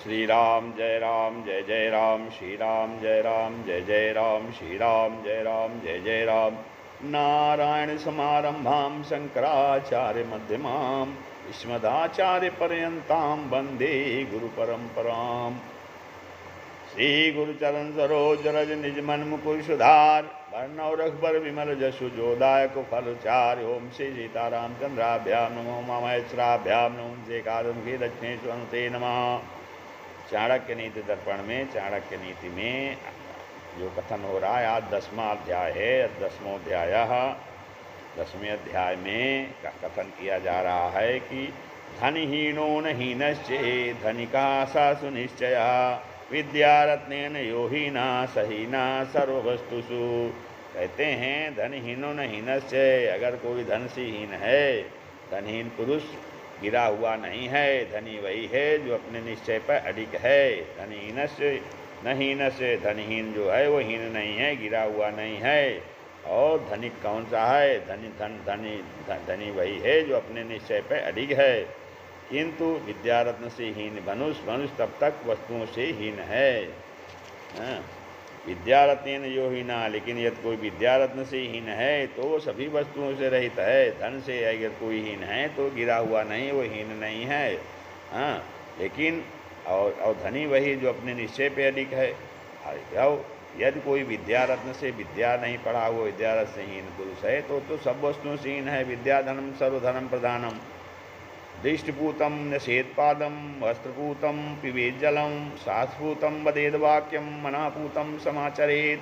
श्री राम जय जय राम, श्री राम जय जय राम, श्री राम जय जय राम। नारायण समारंभां शंकराचार्य मध्यमां विस्मदाचार्य पर्यंतां वंदे गुरु परंपरां। श्री गुरुचरण सरोज रज निज मन मुकुर सुधार, वर्णव रघुबर विमल जसु जोदायक फलचार। ओम श्री सीतारामचंद्राभ्याम नमो महेश्वराभ्याम नमो श्रीकादमुखी दक्षिणेश्वरते नमः। चाणक्य नीति दर्पण में चाणक्य नीति में जो कथन हो रहा है, आज 10वां अध्याय है। 10वां अध्याय 10वें अध्याय में कथन किया जा रहा है कि धनहीनो न हीनश्चे धनिका सा सुनिश्चय, विद्यारत्नेन यो हीना सहीना सर्ववस्तुषु। कहते हैं धनहीनो न हीनश्चे, अगर कोई धन से हीन है, धनहीन पुरुष गिरा हुआ नहीं है। धनी वही है जो अपने निश्चय पर अडिग है। धनहीन से न हीन से, धनहीन जो है वो हीन नहीं है, गिरा हुआ नहीं है। और धनिक कौन सा है? धनी वही है जो अपने निश्चय पर अडिग है। किंतु विद्यारत्न से हीन मनुष्य तब तक वस्तुओं से हीन है। विद्यारत्न यो हीना, लेकिन यदि कोई विद्यारत्न से हीन है तो वो सभी वस्तुओं से रहित है। धन से अगर कोई हीन है तो गिरा हुआ नहीं, वो हीन नहीं है। लेकिन और धनी वही जो अपने निश्चय पे अधिक है। यदि कोई विद्यारत्न से विद्या नहीं पढ़ा हुआ विद्यारत्न से हीन पुरुष है तो सब वस्तुओं से हीन है। विद्याधनम सर्वधनम प्रधानम, दृष्टपूतम नशेत्पादम, वस्त्रपूतम पिबेत जलम, शास्त्रपूतम वदेद वाक्यम, मनापूतम समाचरेत।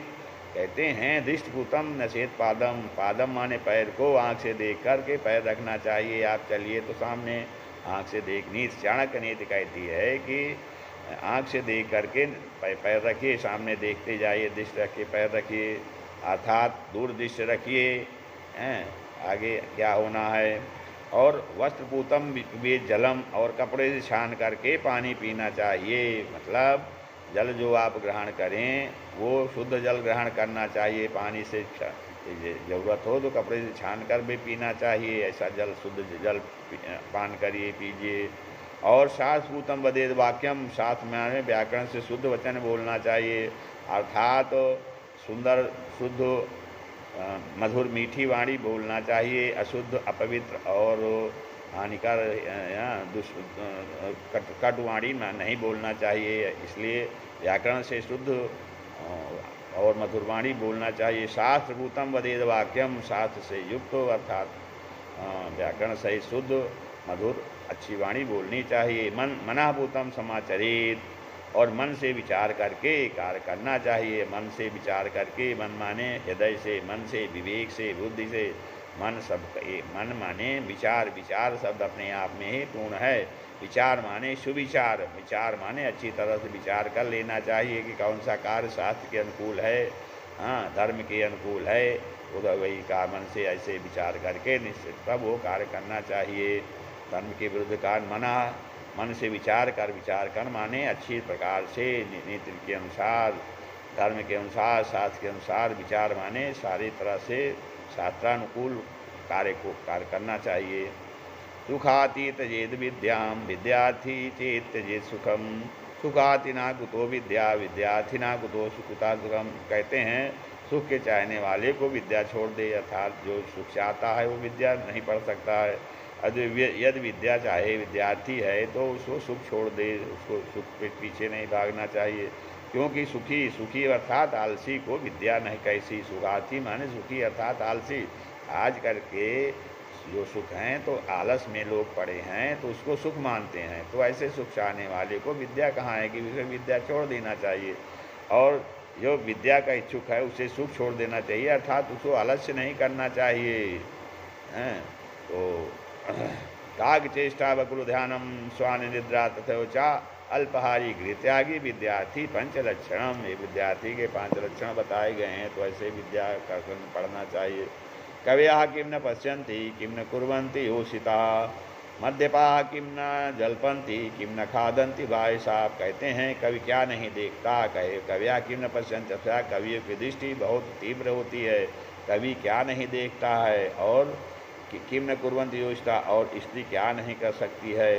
कहते हैं दृष्टपूतम नशेत्पादम, पादम माने पैर को आँख से देख करके पैर रखना चाहिए। आप चलिए तो सामने आँख से देखनी। चाणक्य नीति कहती है कि आँख से देख करके पैर रखिए, सामने देखते जाइए, दृष्टि रखिए, पैर रखिए, अर्थात दूर दृष्टि रखिए आगे क्या होना है। और वस्त्रपूतम वे जलम, और कपड़े से छान करके पानी पीना चाहिए। मतलब जल जो आप ग्रहण करें वो शुद्ध जल ग्रहण करना चाहिए। पानी से ज़रूरत हो तो कपड़े से छान कर भी पीना चाहिए। ऐसा जल शुद्ध जल पान करिए, पीजिए। और शास्त्रपूतम वदेद वाक्यम, शास्त्र में व्याकरण से शुद्ध वचन बोलना चाहिए। अर्थात सुंदर शुद्ध मधुर मीठी वाणी बोलना चाहिए। अशुद्ध अपवित्र और हानिकर कट वाणी नहीं बोलना चाहिए। इसलिए व्याकरण से शुद्ध और मधुर वाणी बोलना चाहिए। शास्त्रभूतम वदेद वाक्यम, शास्त्र से युक्त हो, अर्थात व्याकरण से शुद्ध मधुर अच्छी वाणी बोलनी चाहिए। मनाभूतम समाचरित, और मन से विचार करके कार्य करना चाहिए। मन से विचार करके, मन माने हृदय से, मन से, विवेक से, बुद्धि से। मन माने विचार, विचार शब्द अपने आप में ही पूर्ण है। विचार माने सुविचार, विचार माने अच्छी तरह से विचार कर लेना चाहिए कि कौन सा कार्य शास्त्र के अनुकूल है, धर्म के अनुकूल है। उधर वही का मन से ऐसे विचार करके निश्चित तब वो कार्य करना चाहिए। धर्म के विरुद्ध कार्य मना, मन से विचार कर माने अच्छी प्रकार से नीति के अनुसार, धर्म के अनुसार, शास्त्र के अनुसार विचार माने सारी तरह से शास्त्रानुकूल कार्य करना चाहिए। सुखाति त्यजेद विद्याम, विद्यार्थी चेत त्यजेद सुखम, सुखाति ना कुतो विद्या, विद्यार्थी ना कुतो सुखता सुखम। कहते हैं सुख के चाहने वाले को विद्या छोड़ दे, अर्थात जो सुख चाहता है वो विद्या नहीं पढ़ सकता है। यदि विद्या चाहे, विद्यार्थी है तो उसको सुख छोड़ दे, उसको सुख के पीछे नहीं भागना चाहिए। क्योंकि सुखी अर्थात आलसी को विद्या नहीं कैसी। सुखार्थी माने सुखी अर्थात आलसी। आज करके जो सुख हैं तो आलस में लोग पड़े हैं तो उसको सुख मानते हैं। तो ऐसे सुख चाहने वाले को विद्या कहाँ है कि उसे विद्या छोड़ देना चाहिए। और जो विद्या का इच्छुक है उसे सुख छोड़ देना चाहिए, अर्थात उसको आलस्य नहीं करना चाहिए। तो काग चेष्टा बकुल ध्यानम, स्वान निद्रा तथोचा अल्पहारी गृहत्यागी विद्यार्थी पंच लक्षणम। ये विद्यार्थी के 5 लक्षण बताए गए हैं, तो ऐसे विद्या का पढ़ना चाहिए। कवयः किं न पश्यन्ति किं न कुर्वन्ति योषिता, मद्यपाः किं न जल्पन्ति किं न खादन्ति। भाई साहब कहते हैं कवि क्या नहीं देखता। कवयः किं न पश्यन्ति, कवियों की दृष्टि बहुत तीव्र होती है। कवि क्या नहीं देखता है, और किम न कुर्वन्ति योषिता, और स्त्री क्या नहीं कर सकती है।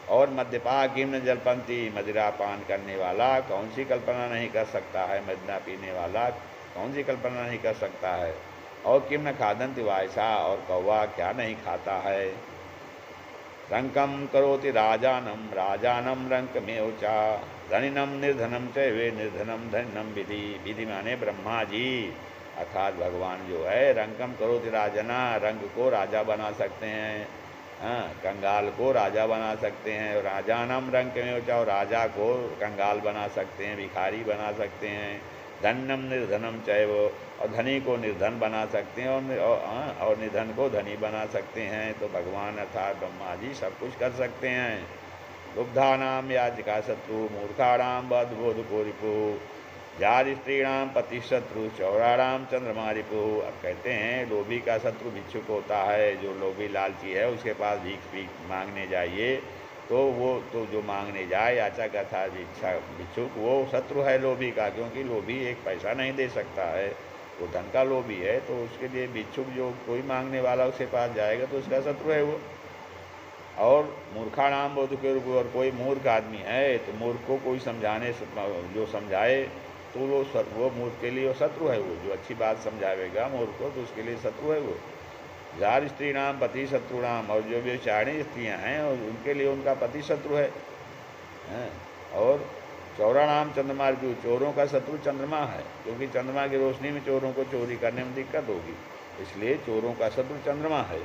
और मद्यपा किम न जलपंती, मदिरा पान करने वाला कौन सी कल्पना नहीं कर सकता है, मदिरा पीने वाला कौन सी कल्पना नहीं कर सकता है। और किम न खादंति वायसा, और कौवा क्या नहीं खाता है। रंकम करोति राजानम राजानम रंक में ऊँचा, धनिनम निर्धनम च वे निर्धनम धनिनम विधि, विधि माने ब्रह्मा जी अर्थात भगवान जो है। रंकम करोति राजना, रंग को राजा बना सकते हैं, हाँ, कंगाल को राजा बना सकते हैं। राजानम रंग में ऊँचा, और राजा को कंगाल बना सकते हैं, भिखारी बना सकते हैं। धनम निर्धनम चाहे वो, और धनी को निर्धन बना सकते हैं, और निर्धन को धनी बना सकते हैं। तो भगवान अर्थात ब्रह्मा जी सब कुछ कर सकते हैं। लुब्धानाम याचिका शत्रु, मूर्खाणाम बद्धबोध को रिपु, जार स्त्रीणाम पति शत्रु, चौराणाम चंद्रमा रिपु। अब कहते हैं लोभी का शत्रु भिक्षुक होता है, जो लोभी लालची है उसके पास भीख मांगने जाइए तो वो तो जो मांगने जाए याचक अर्थात भिक्षुक, वो शत्रु है लोभी का, क्योंकि लोभी एक पैसा नहीं दे सकता है, वो धन का लोभी है। तो उसके लिए भिक्षुक जो कोई मांगने वाला उसके पास जाएगा तो उसका शत्रु है वो। और मूर्खाणाम बोध के रूप, और कोई मूर्ख आदमी है तो मूर्ख को कोई समझाने जो समझाए तो वो मूर्ख के लिए वो शत्रु है। वो जो अच्छी बात समझावेगा मूर्ख को तो उसके लिए शत्रु है वो। जार स्त्री नाम पति शत्रु नाम, और जो व्यभिचारिणी स्त्रियाँ हैं और उनके लिए उनका पति शत्रु है। और चौराणाम चंद्रमा, जो चोरों का शत्रु चंद्रमा है, क्योंकि चंद्रमा की रोशनी में चोरों को चोरी करने में दिक्कत होगी, इसलिए चोरों का शत्रु चंद्रमा है।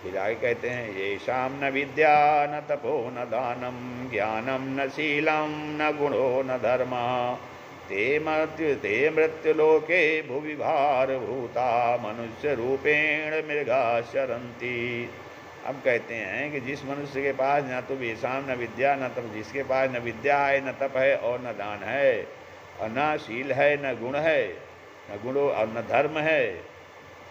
फिर आगे कहते हैं ये शाम न विद्या न तपो न दानम, ज्ञानम न शीलम न गुणो न धर्म, ते मृत्युलोके भुवि भारभूता, मनुष्य रूपेण मृगा शरंती। अब कहते हैं कि जिस मनुष्य के पास न तो वेशाम न विद्या न तप, जिसके पास न विद्या है न तप है और न दान है और न शील है न गुण है, न गुणों और न धर्म है,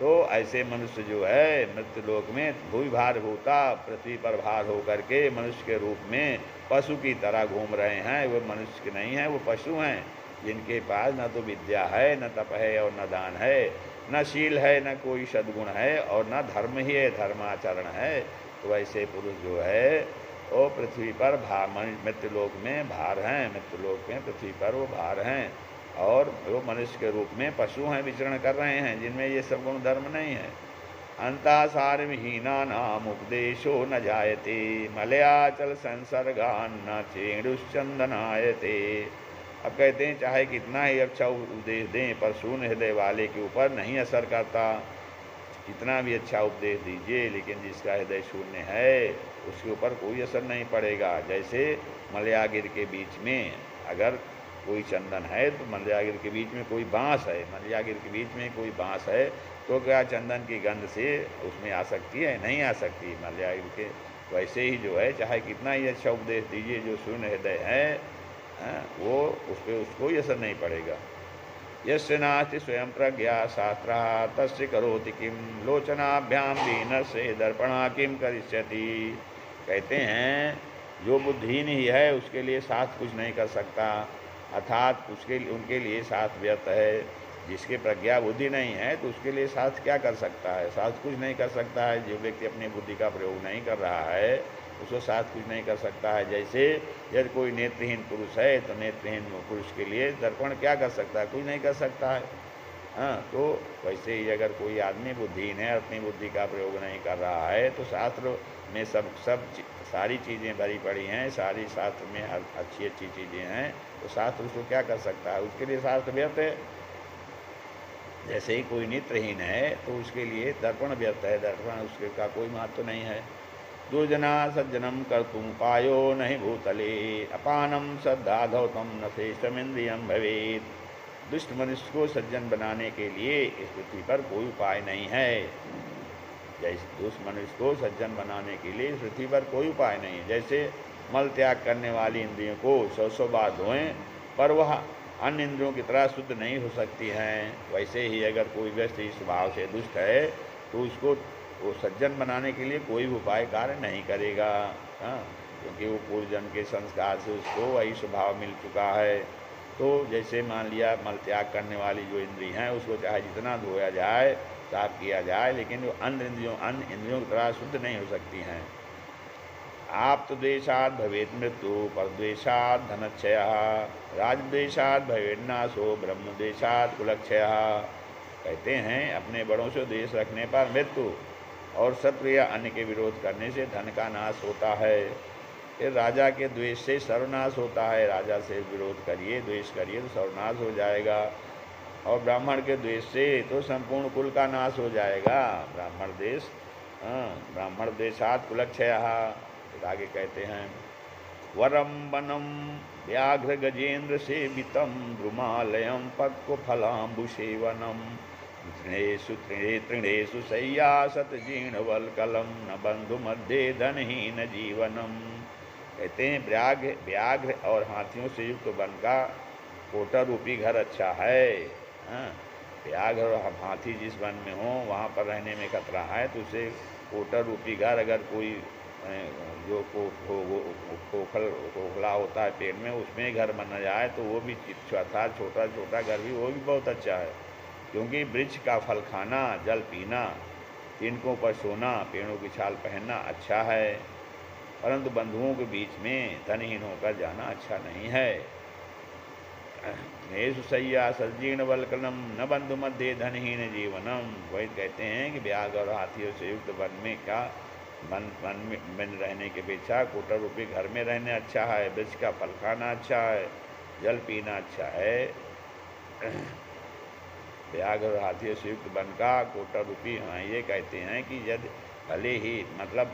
तो ऐसे मनुष्य जो है मृत्युलोक में भूमि भार होता, पृथ्वी पर भार होकर के मनुष्य के रूप में पशु की तरह घूम रहे हैं। वो मनुष्य के नहीं हैं, वो पशु हैं, जिनके पास न तो विद्या है न तप है और न दान है, न शील है न कोई सद्गुण है और न धर्म ही है, धर्माचरण है। तो ऐसे पुरुष जो है वो पृथ्वी पर मृत्युलोक में भार हैं, मृत्युलोक में पृथ्वी पर वो भार हैं, और वो मनुष्य के रूप में पशु हैं, विचरण कर रहे हैं, जिनमें ये सब गुण धर्म नहीं है। अंतासार हीना नाम उपदेशो न जायते, मलयाचल संसर्गान न चेणुश्चंदनायते। अब कहते हैं चाहे कितना ही अच्छा उपदेश दें पर शून्य हृदय वाले के ऊपर नहीं असर करता। कितना भी अच्छा उपदेश दीजिए लेकिन जिसका हृदय शून्य है उसके ऊपर कोई असर नहीं पड़ेगा। जैसे मलयागिर के बीच में अगर कोई चंदन है तो मलयागिर के बीच में कोई बांस है, मलयागिर के बीच में कोई बांस है, तो क्या चंदन की गंध से उसमें आ सकती है? नहीं आ सकती मलयागिर के। वैसे ही जो है चाहे कितना ही अच्छा उपदेश दीजिए, जो शून्य हृदय है वो उस पर उसको असर नहीं पड़ेगा। यस्य नास्ति स्वयं प्रज्ञा शास्त्रा तस्य करोति किम, लोचनाभ्याम दीनस्य दर्पणा किम करिष्यति। कहते हैं जो बुद्धिहीन ही है उसके लिए शास्त्र कुछ नहीं कर सकता, अर्थात उनके लिए शास्त्र व्यर्थ है। जिसके प्रज्ञा बुद्धि नहीं है तो उसके लिए शास्त्र क्या कर सकता है? शास्त्र कुछ नहीं कर सकता है। जो व्यक्ति अपनी बुद्धि का प्रयोग नहीं कर रहा है उसको शास्त्र कुछ नहीं कर सकता है। जैसे यदि कोई नेत्रहीन पुरुष है तो नेत्रहीन पुरुष के लिए दर्पण क्या कर सकता है? कुछ नहीं कर सकता है। हाँ, तो वैसे ही अगर कोई आदमी बुद्धिहीन है, अपनी बुद्धि का प्रयोग नहीं कर रहा है तो शास्त्र में सब सारी चीज़ें भरी पड़ी हैं, सारी शास्त्र में अच्छी अच्छी चीज़ें हैं, तो शास्त्र उसको क्या कर सकता है? उसके लिए शास्त्र व्यर्थ है। जैसे ही कोई नेत्रहीन है तो उसके लिए दर्पण व्यर्थ है, दर्पण उसके का कोई महत्व नहीं है। दुर्जना सज्जनम कर्तुम उपायो नहीं भूतले, अपानम श्रद्धाधौतम न श्रेष्ठमिंद्रियम भवेत। दुष्ट मनुष्य को सज्जन बनाने के लिए इस पृथ्वी पर कोई उपाय नहीं है। जैसे दुष्ट मनुष्य को सज्जन बनाने के लिए इस पृथ्वी पर कोई उपाय नहीं है। जैसे मल त्याग करने वाली इंद्रियों को 100 बार धोएं पर वह अन्य इंद्रियों की तरह शुद्ध नहीं हो सकती हैं, वैसे ही अगर कोई व्यक्ति स्वभाव से दुष्ट है तो उसको वो सज्जन बनाने के लिए कोई भी उपाय कार्य नहीं करेगा। हाँ, क्योंकि वो पूर्व जन्म के संस्कार से उसको वही स्वभाव मिल चुका है। तो जैसे मान लिया मल त्याग करने वाली जो इंद्री हैं उसको चाहे जितना धोया जाए, साफ किया जाए, लेकिन वो अन्य इंद्रियों की तरह शुद्ध नहीं हो सकती हैं। आप्तद्वेषात् भवेत् मृत्यु, परद्वेषात् धनक्षयः, राजद्वेषात् भवेन्नाशो, ब्रह्मद्वेषात् कुलक्षयः। कहते हैं अपने बड़ों से द्वेष रखने पर मृत्यु, और शत्रु या अन्य के विरोध करने से धन का नाश होता है। फिर राजा के द्वेष से सर्वनाश होता है, राजा से विरोध करिए, द्वेष करिए तो सर्वनाश हो जाएगा। और ब्राह्मण के द्वेष से तो संपूर्ण कुल का नाश हो जाएगा। ब्राह्मण देश, ब्राह्मण देशात् कुलक्षयः। आगे कहते हैं वरम वनम व्याघ्र गजेन्द्र सेवितम द्रुमालयम पक्व फलाम्बु सेवनम, तृणेषु तृणेषु शय्यासत जीर्णवल्कलम, न बंधु मध्य धनहीन जीवनम। कहते हैं व्याघ्र और हाथियों से युक्त वन का कोटर रूपी घर अच्छा है। व्याघ्र और हाथी जिस वन में हो वहाँ पर रहने में खतरा है, तो उसे कोटर रूपी घर, अगर कोई जो खोखला होता है पेड़ में, उसमें घर बना जाए तो वो भी छोटा छोटा घर भी, वो भी बहुत अच्छा है। क्योंकि वृक्ष का फल खाना, जल पीना, तिनकों पर सोना, पेड़ों की छाल पहनना अच्छा है, परंतु बंधुओं के बीच में धनहीन होकर जाना अच्छा नहीं है। नेषु शय्या सज्जीर्ण वल्कलम, न बंधु मध्य धनहीन जीवनम। वही कहते हैं कि व्याघ्र और हाथियों से युक्त वन में क्या वन में रहने के अपेक्षा कोटर रूपी घर में रहने अच्छा है। वृक्ष का फल खाना अच्छा है, जल पीना अच्छा है। व्याघ्र और हाथियों से युक्त वन का कोटर रूपी, हाँ ये कहते हैं कि यदि भले ही मतलब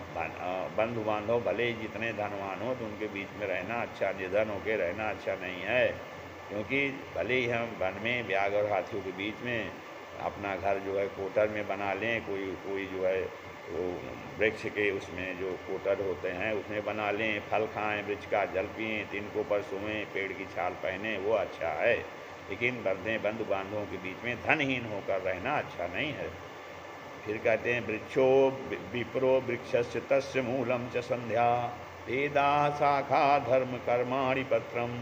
बंधु बांधव भले ही जितने धनवान हो तो उनके बीच में रहना अच्छा, निर्धन होकर रहना अच्छा नहीं है। क्योंकि भले ही हम वन में व्याघ्र और हाथियों के बीच में अपना घर जो है कोटर में बना लें, कोई जो है वो वृक्ष के उसमें जो कोटर होते हैं उसमें बना लें, फल खाएं, वृक्ष का जल पिएँ, तिनकों पर सोएं, पेड़ की छाल पहने, वो अच्छा है। लेकिन बंधु बांधवों के बीच में धनहीन होकर रहना अच्छा नहीं है। फिर कहते हैं वृक्षो विप्रो वृक्षस्य तस्य मूलम च संध्या, वेदा शाखा धर्म कर्माणि पत्रम,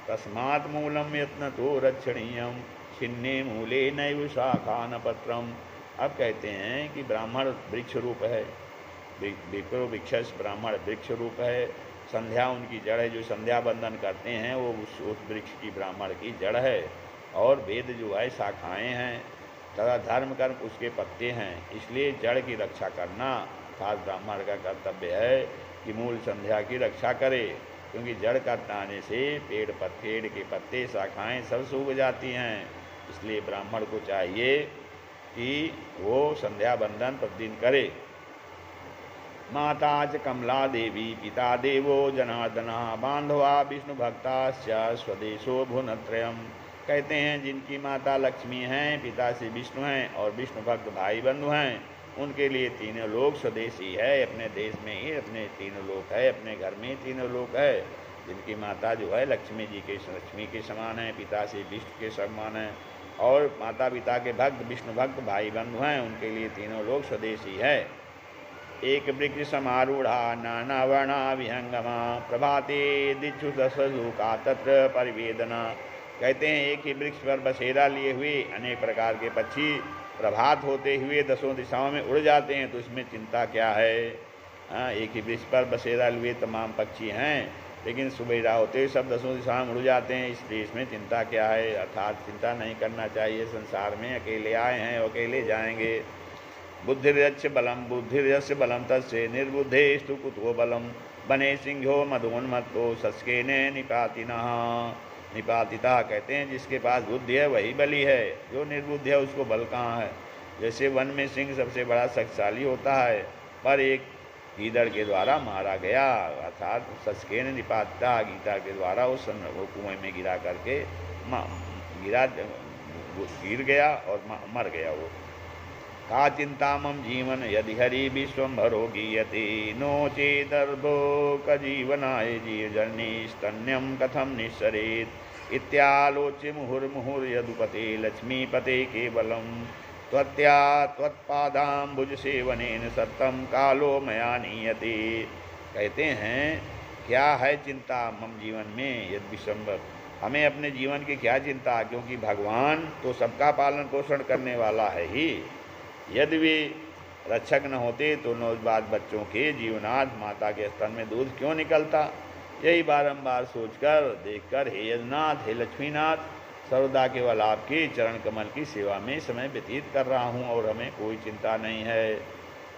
तस्मात् मूलम यत्नतो रक्षणीयम, छिन्ने मूले नैव शाखा न पत्रम। अब कहते हैं कि ब्राह्मण वृक्ष रूप है, विप्रो वृक्षस ब्राह्मण वृक्ष रूप है, संध्या उनकी जड़ है, जो संध्या बंधन करते हैं वो उस वृक्ष की ब्राह्मण की जड़ है। और वेद जो है शाखाएँ हैं, तथा धर्म कर्म उसके पत्ते हैं। इसलिए जड़ की रक्षा करना खास ब्राह्मण का कर्तव्य है कि मूल संध्या की रक्षा करे, क्योंकि जड़ काटने से पेड़ के पत्ते शाखाएँ सब सूख जाती हैं। इसलिए ब्राह्मण को चाहिए कि वो संध्या बंदन प्रतिदिन करे। माता च कमला देवी, पिता देवो जनार्दना, बांधवा विष्णु भक्ताश्च स्वदेशो भुवनत्रयम्। कहते हैं जिनकी माता लक्ष्मी हैं, पिता से विष्णु हैं और विष्णु भक्त भाई बंधु हैं, उनके लिए तीनों लोक स्वदेशी है। अपने देश में ही अपने तीनों लोक है, अपने घर में ही तीनों लोक है। जिनकी माता जो है लक्ष्मी के समान है, पिता से विष्णु के समान है, और माता पिता के भक्त विष्णु भक्त भाई बंधु हैं, उनके लिए तीनों लोक स्वदेशी है। एक वृक्ष समारूढ़ा नाना वर्णा विहंगमा, प्रभाते दिक्षु दशसु का तत्र परिवेदना। कहते हैं एक ही वृक्ष पर बसेरा लिए हुए अनेक प्रकार के पक्षी प्रभात होते हुए दसों दिशाओं में उड़ जाते हैं, तो इसमें चिंता क्या है। एक ही वृक्ष पर बसेरा लिए तमाम पक्षी हैं, लेकिन सुबेरा होते हुए सब दसों दिशाओं में उड़ जाते हैं, इसलिए इसमें चिंता क्या है। अर्थात चिंता नहीं करना चाहिए। संसार में अकेले आए हैं, अकेले जाएंगे। बुद्धिर्यस्य बलम तस्य, निर्बुद्धेस्तु कुतो बलम, बने सिंहो मदोन्मत्तो शस्केने निपातिता। कहते हैं जिसके पास बुद्धि है वही बली है, जो निर्बुद्धि है उसको बल कहाँ है। जैसे वन में सिंह सबसे बड़ा शक्तिशाली होता है, पर एक गीदड़ के द्वारा मारा गया, अर्थात शस्केन निपातिता, गीदड़ के द्वारा वो कुएं में गिरा करके गिर गया और मर गया वो। का चिंता मम जीवन यदि हरि विश्वम्भरो गीयते, नो चेदर्भो कजीवनाय जीवजर्नी स्तन्यम कथम निस्सरेत्, इत्यालोच्य मुहुर्मुहुर्यदुपते लक्ष्मीपते केवलम, त्वत्पादाम्बुज सेवनेन सत्तम कालो मया नीयते। कहते हैं क्या है चिंता मम जीवन में यदि विश्वम्भर, हमें अपने जीवन की क्या चिंता, क्योंकि भगवान तो सबका पालन पोषण करने वाला है ही। यदि वे रक्षक न होते तो नवजात बच्चों के जीवनार्थ माता के स्तन में दूध क्यों निकलता। यही बारंबार सोचकर देखकर हे यजनाथ, हे लक्ष्मीनाथ, सर्वदा केवल आपके चरण कमल की सेवा में समय व्यतीत कर रहा हूँ और हमें कोई चिंता नहीं है।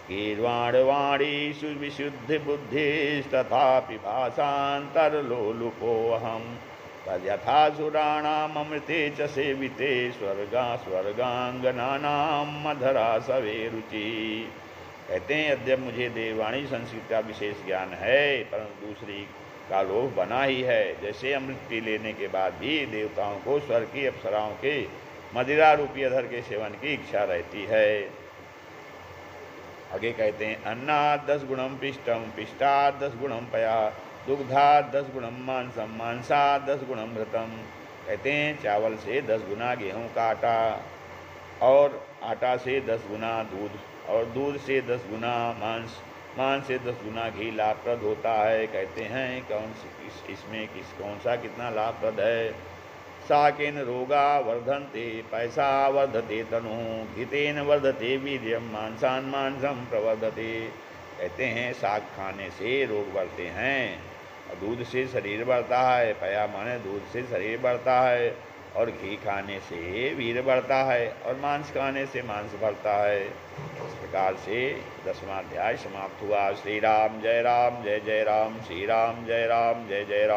गीर्वाणवाणी सुविशुद्धि बुद्धिस्तथापि भाषान्तरलोलुपोऽहं तद्यथासुराणामृते च सेविते स्वर्गांगनानां मधरा सवे रुचि। कहते हैं यद्यप मुझे देववाणी संस्कृत का विशेष ज्ञान है, परंतु दूसरी का लोभ बना ही है। जैसे अमृत पी लेने के बाद भी देवताओं को स्वर्ग की अप्सराओं के मदिरा रूपी अधर के सेवन की इच्छा रहती है। आगे कहते हैं अन्नाद 10 गुणम पिष्टम, पिष्टाद 10 गुणम पया, दुग्धाद 10 गुणम मांसम, मांसाद 10 गुणम घृतम। कहते हैं चावल से 10 गुना गेहूं का आटा, और आटा से 10 गुना दूध, और दूध से 10 गुना मांस, मांस से 10 गुना घी लाभप्रद होता है। कहते हैं कौन सा कितना लाभप्रद है। साकेन रोगा वर्धन्ते, पैसा वर्धते तनु, घृतेन वर्धते वीर्यम, मांसान मांसम प्रवर्धते। कहते हैं साग खाने से रोग बढ़ते हैं, और दूध से शरीर बढ़ता है। पया माने दूध से शरीर बढ़ता है, और घी खाने से वीर बढ़ता है, और मांस खाने से मांस बढ़ता है। इस प्रकार से 10वां अध्याय समाप्त हुआ। श्री राम जय राम, जय जय राम, श्री राम जय राम, जय जय राम।